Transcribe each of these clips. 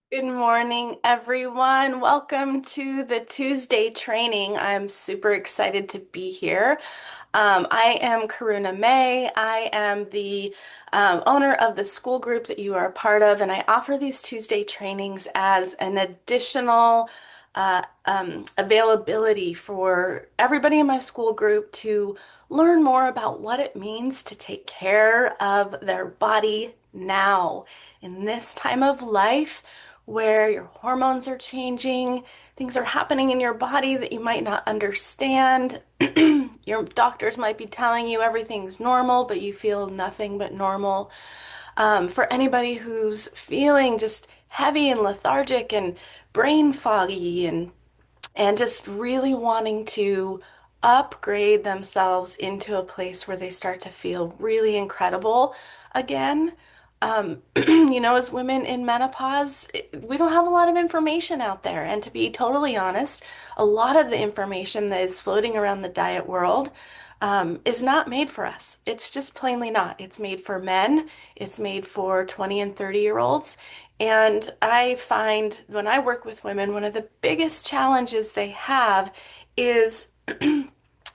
Good morning, everyone. Welcome to the Tuesday training. I'm super excited to be here. I am Karuna May. I am the owner of the school group that you are a part of, and I offer these Tuesday trainings as an additional availability for everybody in my school group to learn more about what it means to take care of their body now in this time of life where your hormones are changing, things are happening in your body that you might not understand. Your doctors might be telling you everything's normal, but you feel nothing but normal. For anybody who's feeling just heavy and lethargic and brain foggy and just really wanting to upgrade themselves into a place where they start to feel really incredible again. As women in menopause, we don't have a lot of information out there. And to be totally honest, a lot of the information that is floating around the diet world is not made for us. It's just plainly not. It's made for men, it's made for 20 and 30-year-olds. And I find when I work with women, one of the biggest challenges they have is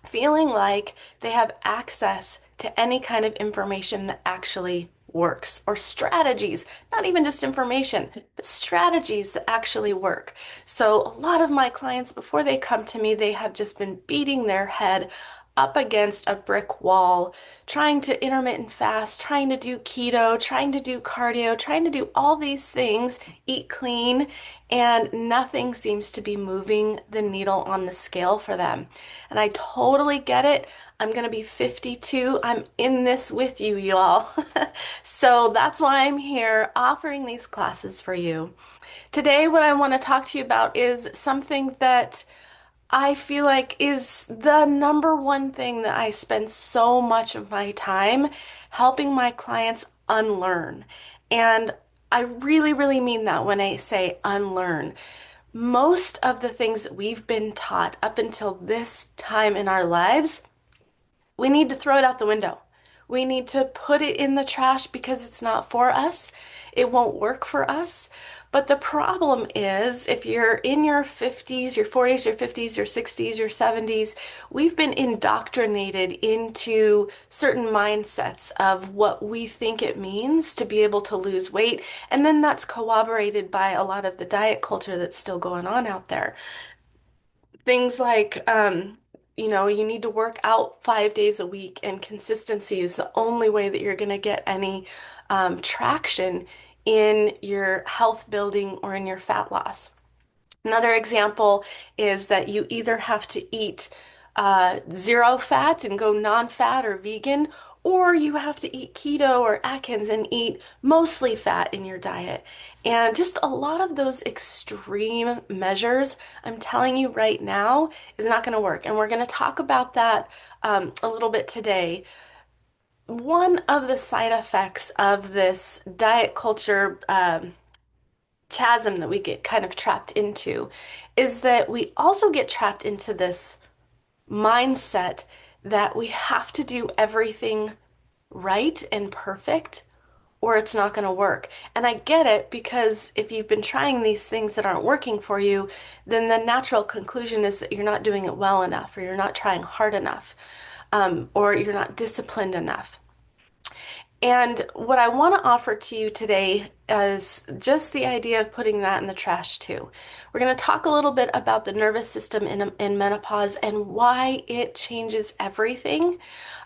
feeling like they have access to any kind of information that actually works or strategies, not even just information, but strategies that actually work. So a lot of my clients, before they come to me, they have just been beating their head up against a brick wall, trying to intermittent fast, trying to do keto, trying to do cardio, trying to do all these things, eat clean, and nothing seems to be moving the needle on the scale for them. And I totally get it. I'm going to be 52. I'm in this with you, y'all. So that's why I'm here offering these classes for you. Today, what I want to talk to you about is something that I feel like is the number one thing that I spend so much of my time helping my clients unlearn. And I really, really mean that when I say unlearn. Most of the things that we've been taught up until this time in our lives, we need to throw it out the window. We need to put it in the trash because it's not for us. It won't work for us. But the problem is, if you're in your 50s, your 40s, your 50s, your 60s, your 70s, we've been indoctrinated into certain mindsets of what we think it means to be able to lose weight. And then that's corroborated by a lot of the diet culture that's still going on out there. Things like, you need to work out 5 days a week, and consistency is the only way that you're going to get any traction in your health building or in your fat loss. Another example is that you either have to eat zero fat and go non-fat or vegan, or you have to eat keto or Atkins and eat mostly fat in your diet. And just a lot of those extreme measures, I'm telling you right now, is not going to work. And we're going to talk about that a little bit today. One of the side effects of this diet culture chasm that we get kind of trapped into is that we also get trapped into this mindset that we have to do everything right and perfect or it's not going to work. And I get it because if you've been trying these things that aren't working for you, then the natural conclusion is that you're not doing it well enough or you're not trying hard enough, or you're not disciplined enough. And what I want to offer to you today is just the idea of putting that in the trash too. We're going to talk a little bit about the nervous system in menopause and why it changes everything.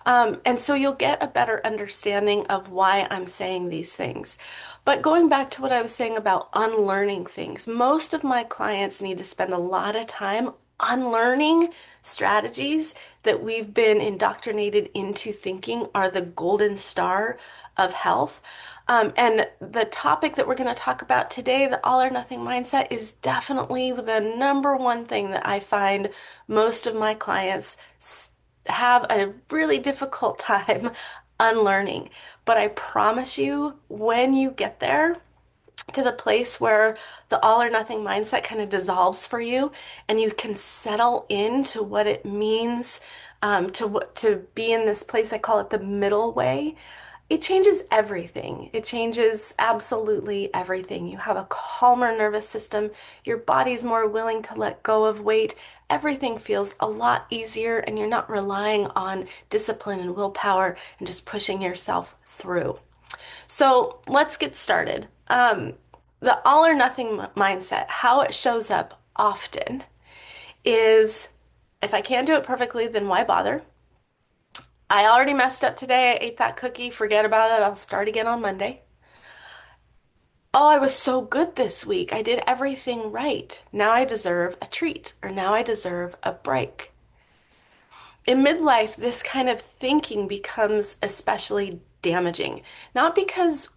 And so you'll get a better understanding of why I'm saying these things. But going back to what I was saying about unlearning things, most of my clients need to spend a lot of time unlearning strategies that we've been indoctrinated into thinking are the golden star of health. And the topic that we're going to talk about today, the all or nothing mindset, is definitely the number one thing that I find most of my clients have a really difficult time unlearning. But I promise you, when you get there, to the place where the all or nothing mindset kind of dissolves for you and you can settle into what it means to be in this place. I call it the middle way. It changes everything. It changes absolutely everything. You have a calmer nervous system. Your body's more willing to let go of weight. Everything feels a lot easier, and you're not relying on discipline and willpower and just pushing yourself through. So let's get started. The all or nothing mindset, how it shows up often is if I can't do it perfectly, then why bother? I already messed up today. I ate that cookie. Forget about it. I'll start again on Monday. Oh, I was so good this week. I did everything right. Now I deserve a treat, or now I deserve a break. In midlife, this kind of thinking becomes especially damaging. Not because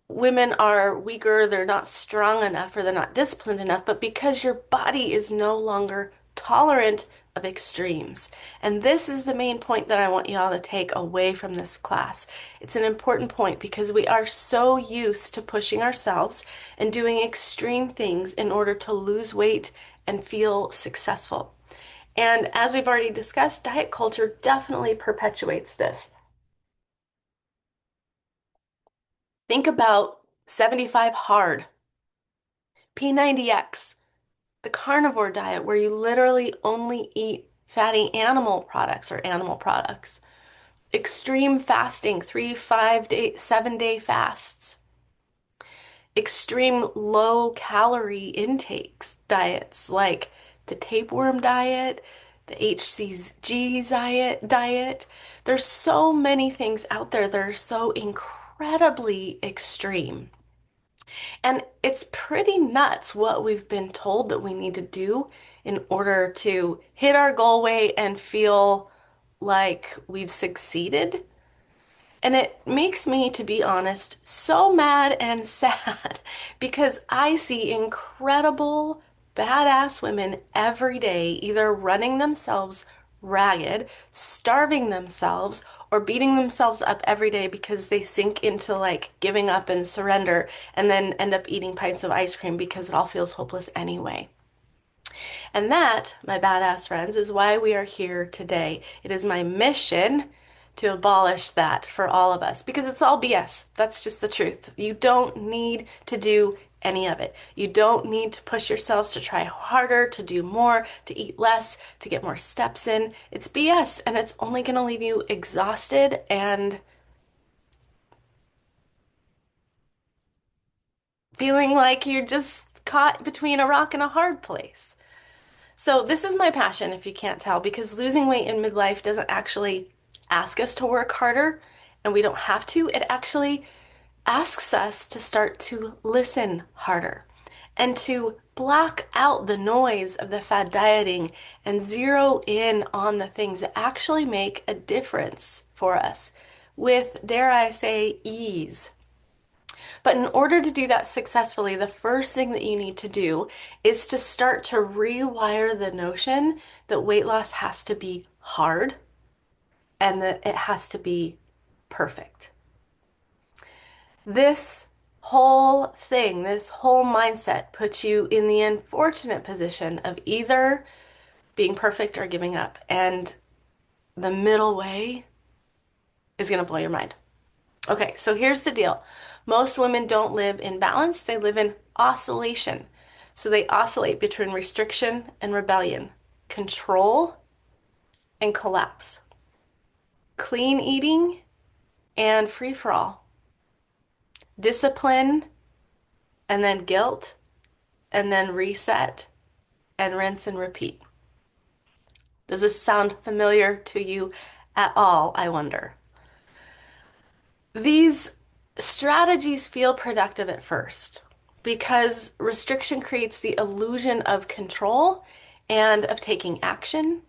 women are weaker, they're not strong enough, or they're not disciplined enough, but because your body is no longer tolerant of extremes. And this is the main point that I want you all to take away from this class. It's an important point because we are so used to pushing ourselves and doing extreme things in order to lose weight and feel successful. And as we've already discussed, diet culture definitely perpetuates this. Think about 75 hard, P90X, the carnivore diet where you literally only eat fatty animal products or animal products. Extreme fasting, 3, 5 day, 7 day fasts. Extreme low calorie intakes diets like the tapeworm diet, the HCG diet. There's so many things out there that are so incredibly extreme. And it's pretty nuts what we've been told that we need to do in order to hit our goal weight and feel like we've succeeded. And it makes me, to be honest, so mad and sad because I see incredible, badass women every day either running themselves ragged, starving themselves, or beating themselves up every day because they sink into like giving up and surrender and then end up eating pints of ice cream because it all feels hopeless anyway. And that, my badass friends, is why we are here today. It is my mission to abolish that for all of us because it's all BS. That's just the truth. You don't need to do any of it. You don't need to push yourselves to try harder, to do more, to eat less, to get more steps in. It's BS and it's only going to leave you exhausted and feeling like you're just caught between a rock and a hard place. So, this is my passion, if you can't tell, because losing weight in midlife doesn't actually ask us to work harder, and we don't have to. It actually asks us to start to listen harder and to block out the noise of the fad dieting and zero in on the things that actually make a difference for us with, dare I say, ease. But in order to do that successfully, the first thing that you need to do is to start to rewire the notion that weight loss has to be hard and that it has to be perfect. This whole thing, this whole mindset puts you in the unfortunate position of either being perfect or giving up. And the middle way is going to blow your mind. Okay, so here's the deal. Most women don't live in balance, they live in oscillation. So they oscillate between restriction and rebellion, control and collapse, clean eating and free for all, discipline and then guilt, and then reset and rinse and repeat. Does this sound familiar to you at all, I wonder? These strategies feel productive at first because restriction creates the illusion of control and of taking action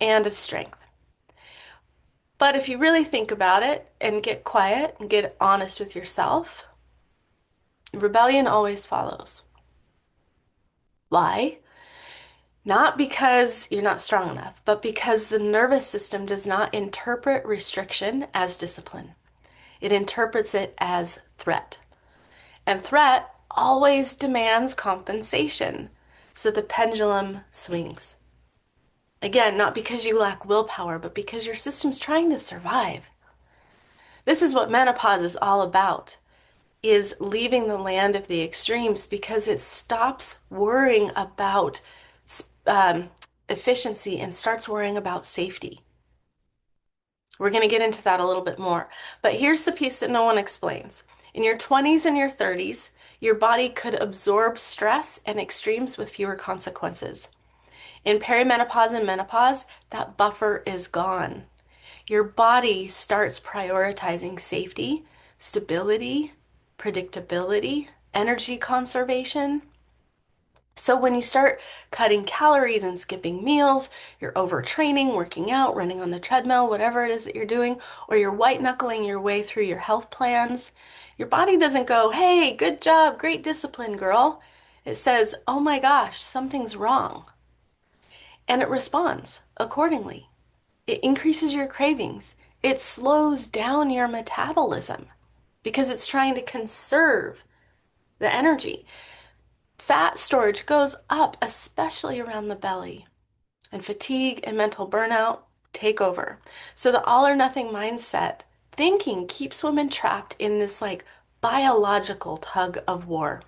and of strength. But if you really think about it and get quiet and get honest with yourself, rebellion always follows. Why? Not because you're not strong enough, but because the nervous system does not interpret restriction as discipline. It interprets it as threat. And threat always demands compensation. So the pendulum swings. Again, not because you lack willpower, but because your system's trying to survive. This is what menopause is all about, is leaving the land of the extremes because it stops worrying about um, efficiency and starts worrying about safety. We're going to get into that a little bit more. But here's the piece that no one explains. In your 20s and your 30s, your body could absorb stress and extremes with fewer consequences. In perimenopause and menopause, that buffer is gone. Your body starts prioritizing safety, stability, predictability, energy conservation. So when you start cutting calories and skipping meals, you're overtraining, working out, running on the treadmill, whatever it is that you're doing, or you're white knuckling your way through your health plans, your body doesn't go, "Hey, good job, great discipline, girl." It says, "Oh my gosh, something's wrong." And it responds accordingly. It increases your cravings. It slows down your metabolism because it's trying to conserve the energy. Fat storage goes up, especially around the belly, and fatigue and mental burnout take over. So the all or nothing mindset thinking keeps women trapped in this like biological tug of war.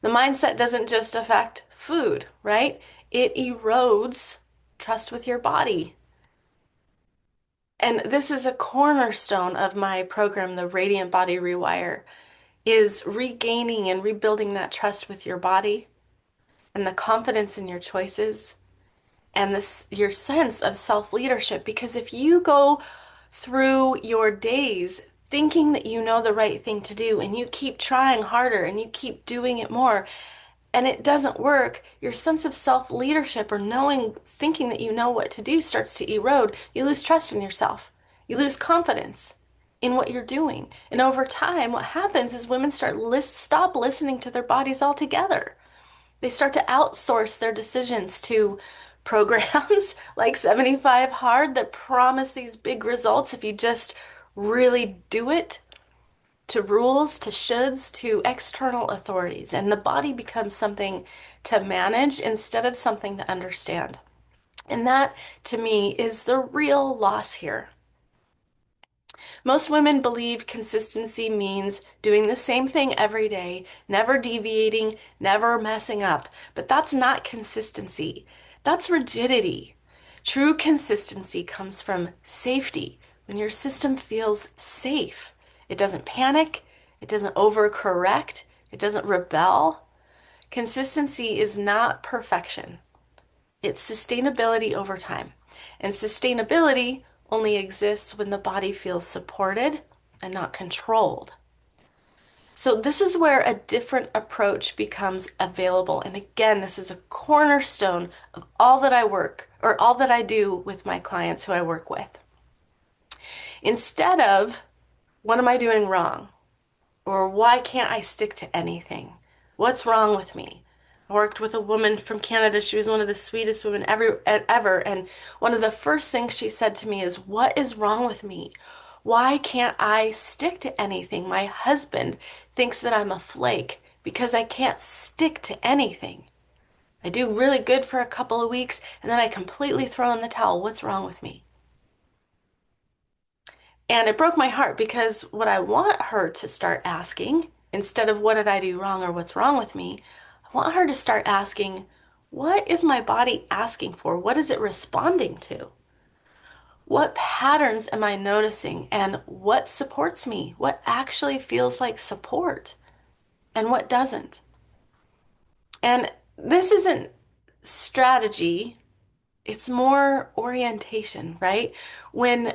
The mindset doesn't just affect food, right? It erodes trust with your body. And this is a cornerstone of my program, the Radiant Body Rewire, is regaining and rebuilding that trust with your body and the confidence in your choices and this your sense of self-leadership. Because if you go through your days thinking that you know the right thing to do and you keep trying harder and you keep doing it more and it doesn't work, your sense of self-leadership or knowing, thinking that you know what to do starts to erode. You lose trust in yourself. You lose confidence in what you're doing. And over time, what happens is women stop listening to their bodies altogether. They start to outsource their decisions to programs like 75 Hard that promise these big results if you just really do it, to rules, to shoulds, to external authorities. And the body becomes something to manage instead of something to understand. And that, to me, is the real loss here. Most women believe consistency means doing the same thing every day, never deviating, never messing up. But that's not consistency. That's rigidity. True consistency comes from safety, when your system feels safe. It doesn't panic, it doesn't overcorrect, it doesn't rebel. Consistency is not perfection. It's sustainability over time. And sustainability only exists when the body feels supported and not controlled. So, this is where a different approach becomes available. And again, this is a cornerstone of all that I work or all that I do with my clients who I work with. Instead of, what am I doing wrong? Or why can't I stick to anything? What's wrong with me? I worked with a woman from Canada. She was one of the sweetest women ever. And one of the first things she said to me is, "What is wrong with me? Why can't I stick to anything? My husband thinks that I'm a flake because I can't stick to anything. I do really good for a couple of weeks and then I completely throw in the towel. What's wrong with me?" And it broke my heart because what I want her to start asking, instead of what did I do wrong or what's wrong with me, I want her to start asking, what is my body asking for? What is it responding to? What patterns am I noticing? And what supports me? What actually feels like support? And what doesn't? And this isn't strategy, it's more orientation, right? When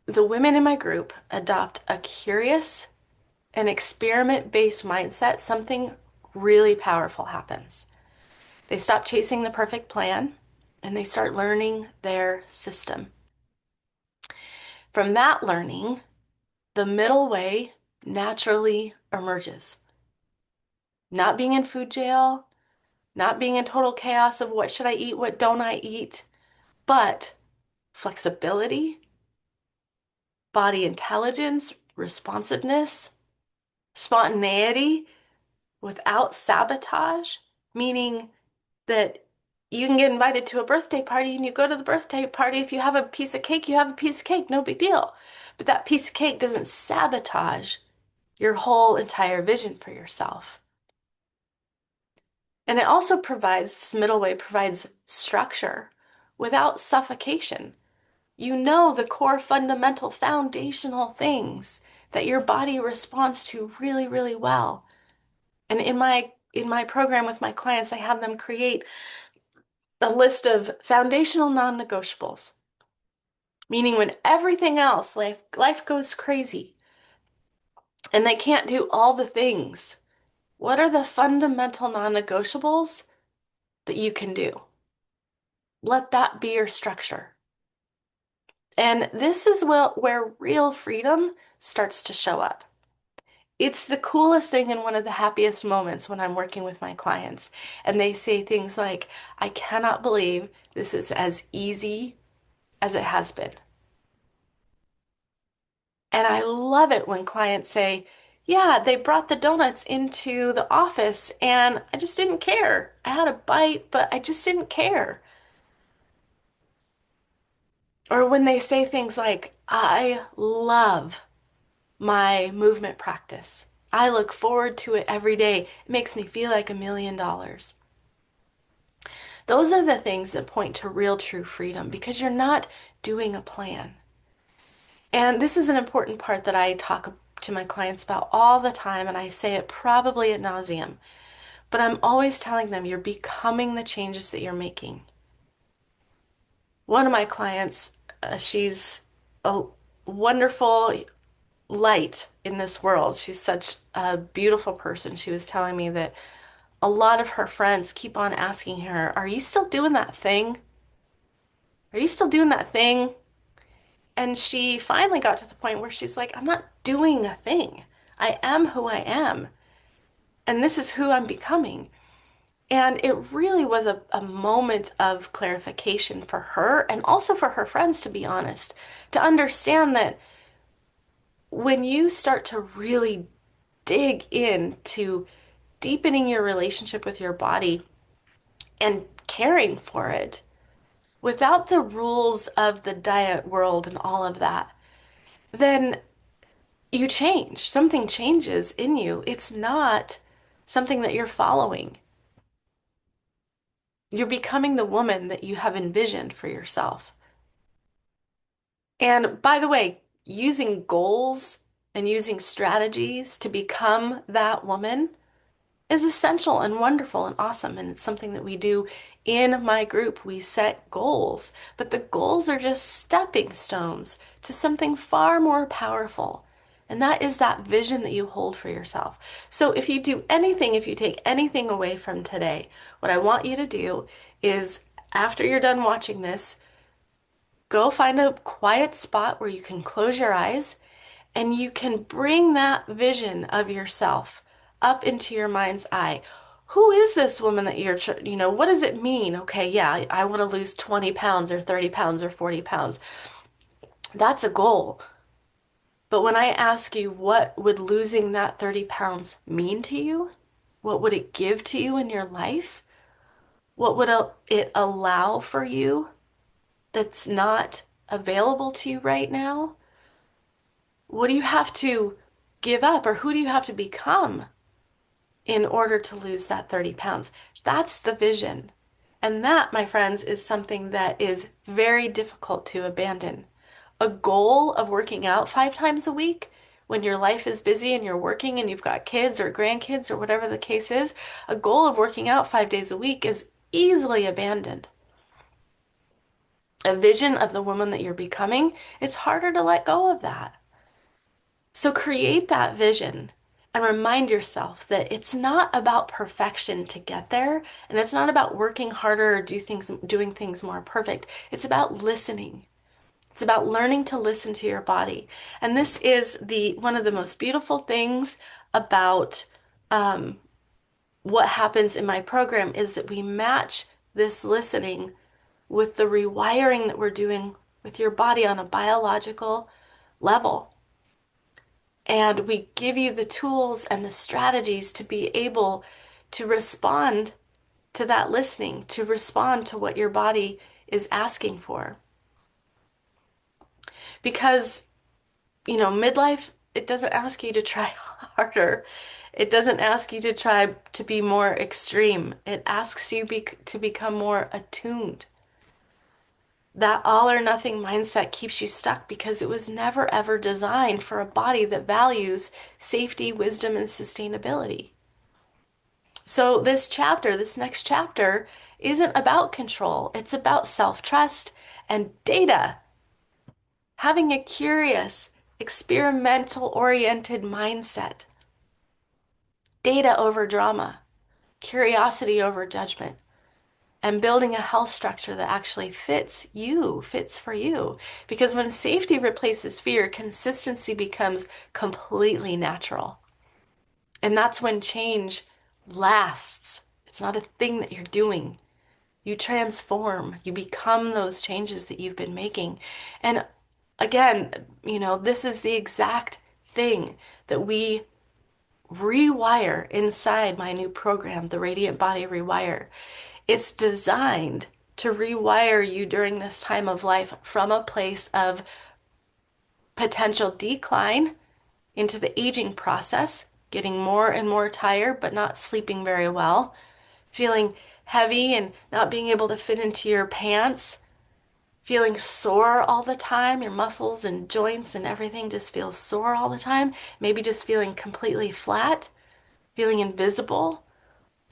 the women in my group adopt a curious and experiment-based mindset, something really powerful happens. They stop chasing the perfect plan and they start learning their system. From that learning, the middle way naturally emerges. Not being in food jail, not being in total chaos of what should I eat, what don't I eat, but flexibility, body intelligence, responsiveness, spontaneity without sabotage, meaning that You can get invited to a birthday party and you go to the birthday party. If you have a piece of cake, you have a piece of cake, no big deal. But that piece of cake doesn't sabotage your whole entire vision for yourself. And it also provides, this middle way provides structure without suffocation. You know the core fundamental foundational things that your body responds to really, really well. And in my program with my clients, I have them create a list of foundational non-negotiables, meaning when everything else, life goes crazy and they can't do all the things, what are the fundamental non-negotiables that you can do? Let that be your structure. And this is where real freedom starts to show up. It's the coolest thing and one of the happiest moments when I'm working with my clients. And they say things like, I cannot believe this is as easy as it has been. And I love it when clients say, yeah, they brought the donuts into the office and I just didn't care. I had a bite, but I just didn't care. Or when they say things like, I love my movement practice. I look forward to it every day. It makes me feel like $1 million. Those are the things that point to real true freedom because you're not doing a plan. And this is an important part that I talk to my clients about all the time, and I say it probably ad nauseum, but I'm always telling them you're becoming the changes that you're making. One of my clients, she's a wonderful light in this world. She's such a beautiful person. She was telling me that a lot of her friends keep on asking her, are you still doing that thing? Are you still doing that thing? And she finally got to the point where she's like, I'm not doing a thing. I am who I am. And this is who I'm becoming. And it really was a moment of clarification for her and also for her friends, to be honest, to understand that when you start to really dig into deepening your relationship with your body and caring for it without the rules of the diet world and all of that, then you change. Something changes in you. It's not something that you're following. You're becoming the woman that you have envisioned for yourself. And by the way, using goals and using strategies to become that woman is essential and wonderful and awesome. And it's something that we do in my group. We set goals, but the goals are just stepping stones to something far more powerful. And that is that vision that you hold for yourself. So if you do anything, if you take anything away from today, what I want you to do is after you're done watching this, go find a quiet spot where you can close your eyes and you can bring that vision of yourself up into your mind's eye. Who is this woman that what does it mean? Okay, yeah, I want to lose 20 pounds or 30 pounds or 40 pounds. That's a goal. But when I ask you, what would losing that 30 pounds mean to you? What would it give to you in your life? What would it allow for you that's not available to you right now? What do you have to give up or who do you have to become in order to lose that 30 pounds? That's the vision. And that, my friends, is something that is very difficult to abandon. A goal of working out 5 times a week when your life is busy and you're working and you've got kids or grandkids or whatever the case is, a goal of working out 5 days a week is easily abandoned. A vision of the woman that you're becoming, it's harder to let go of that. So create that vision and remind yourself that it's not about perfection to get there, and it's not about working harder or doing things more perfect. It's about listening. It's about learning to listen to your body. And this is the one of the most beautiful things about what happens in my program is that we match this listening with the rewiring that we're doing with your body on a biological level. And we give you the tools and the strategies to be able to respond to that listening, to respond to what your body is asking for. Because, midlife, it doesn't ask you to try harder. It doesn't ask you to try to be more extreme. It asks you to become more attuned. That all or nothing mindset keeps you stuck because it was never ever designed for a body that values safety, wisdom, and sustainability. So this next chapter, isn't about control. It's about self-trust and data. Having a curious, experimental oriented mindset. Data over drama, curiosity over judgment, and building a health structure that actually fits for you. Because when safety replaces fear, consistency becomes completely natural. And that's when change lasts. It's not a thing that you're doing. You transform, you become those changes that you've been making. And again, this is the exact thing that we rewire inside my new program, the Radiant Body Rewire. It's designed to rewire you during this time of life from a place of potential decline into the aging process, getting more and more tired, but not sleeping very well, feeling heavy and not being able to fit into your pants, feeling sore all the time, your muscles and joints and everything just feels sore all the time, maybe just feeling completely flat, feeling invisible,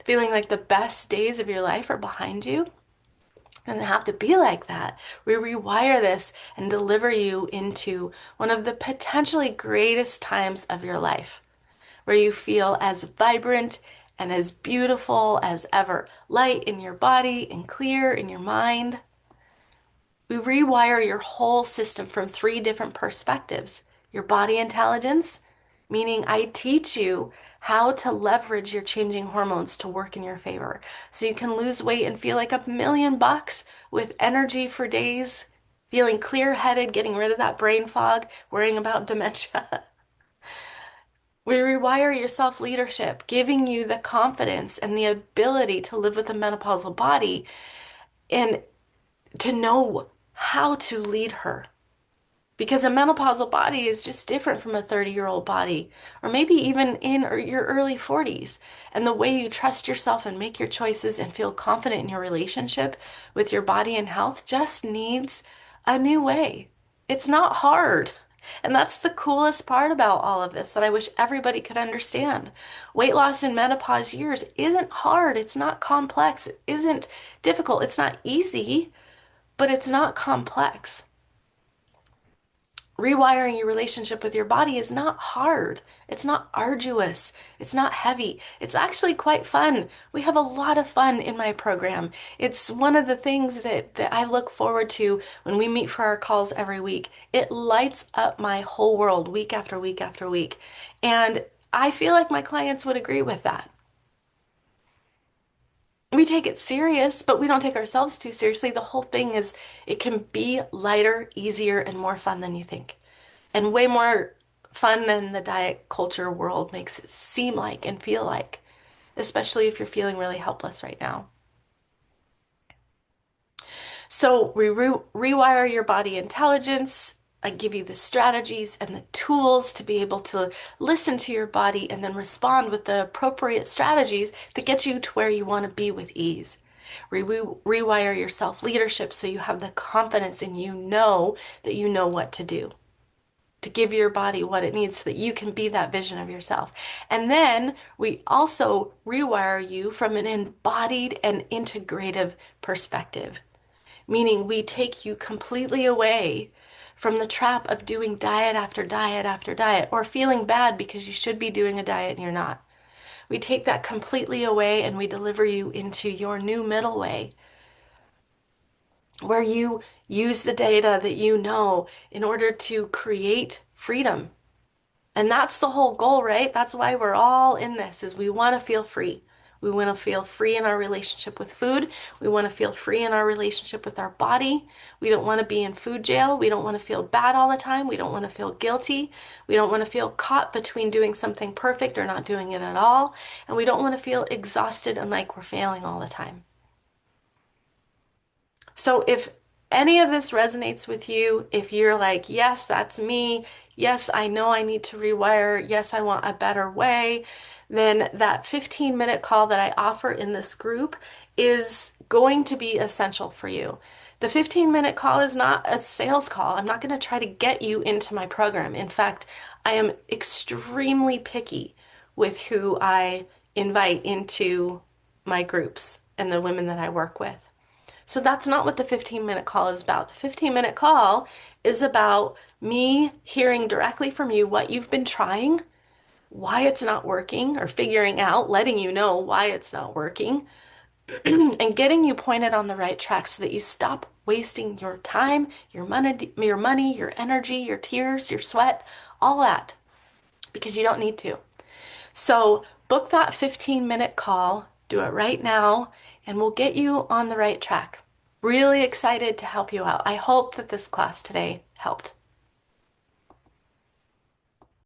feeling like the best days of your life are behind you. It doesn't have to be like that. We rewire this and deliver you into one of the potentially greatest times of your life, where you feel as vibrant and as beautiful as ever, light in your body and clear in your mind. We rewire your whole system from three different perspectives. Your body intelligence, meaning I teach you how to leverage your changing hormones to work in your favor. So you can lose weight and feel like $1,000,000 with energy for days, feeling clear-headed, getting rid of that brain fog, worrying about dementia. We rewire your self-leadership, giving you the confidence and the ability to live with a menopausal body and to know how to lead her. Because a menopausal body is just different from a 30-year-old body, or maybe even in your early 40s. And the way you trust yourself and make your choices and feel confident in your relationship with your body and health just needs a new way. It's not hard. And that's the coolest part about all of this that I wish everybody could understand. Weight loss in menopause years isn't hard. It's not complex. It isn't difficult. It's not easy, but it's not complex. Rewiring your relationship with your body is not hard. It's not arduous. It's not heavy. It's actually quite fun. We have a lot of fun in my program. It's one of the things that I look forward to when we meet for our calls every week. It lights up my whole world week after week after week. And I feel like my clients would agree with that. We take it serious, but we don't take ourselves too seriously. The whole thing is it can be lighter, easier, and more fun than you think. And way more fun than the diet culture world makes it seem like and feel like, especially if you're feeling really helpless right now. So we rewire your body intelligence. I give you the strategies and the tools to be able to listen to your body and then respond with the appropriate strategies that get you to where you want to be with ease. Rewire your self-leadership so you have the confidence and you know that you know what to do, to give your body what it needs so that you can be that vision of yourself. And then we also rewire you from an embodied and integrative perspective, meaning we take you completely away from the trap of doing diet after diet after diet or feeling bad because you should be doing a diet and you're not. We take that completely away and we deliver you into your new middle way where you use the data that you know in order to create freedom. And that's the whole goal, right? That's why we're all in this, is we want to feel free. We want to feel free in our relationship with food. We want to feel free in our relationship with our body. We don't want to be in food jail. We don't want to feel bad all the time. We don't want to feel guilty. We don't want to feel caught between doing something perfect or not doing it at all. And we don't want to feel exhausted and like we're failing all the time. So if any of this resonates with you, if you're like, yes, that's me, yes, I know I need to rewire, yes, I want a better way, then that 15-minute call that I offer in this group is going to be essential for you. The 15-minute call is not a sales call. I'm not going to try to get you into my program. In fact, I am extremely picky with who I invite into my groups and the women that I work with. So that's not what the 15-minute call is about. The 15-minute call is about me hearing directly from you what you've been trying, why it's not working, or figuring out, letting you know why it's not working, and getting you pointed on the right track so that you stop wasting your time, your energy, your tears, your sweat, all that, because you don't need to. So book that 15-minute call, do it right now, and we'll get you on the right track. Really excited to help you out. I hope that this class today helped.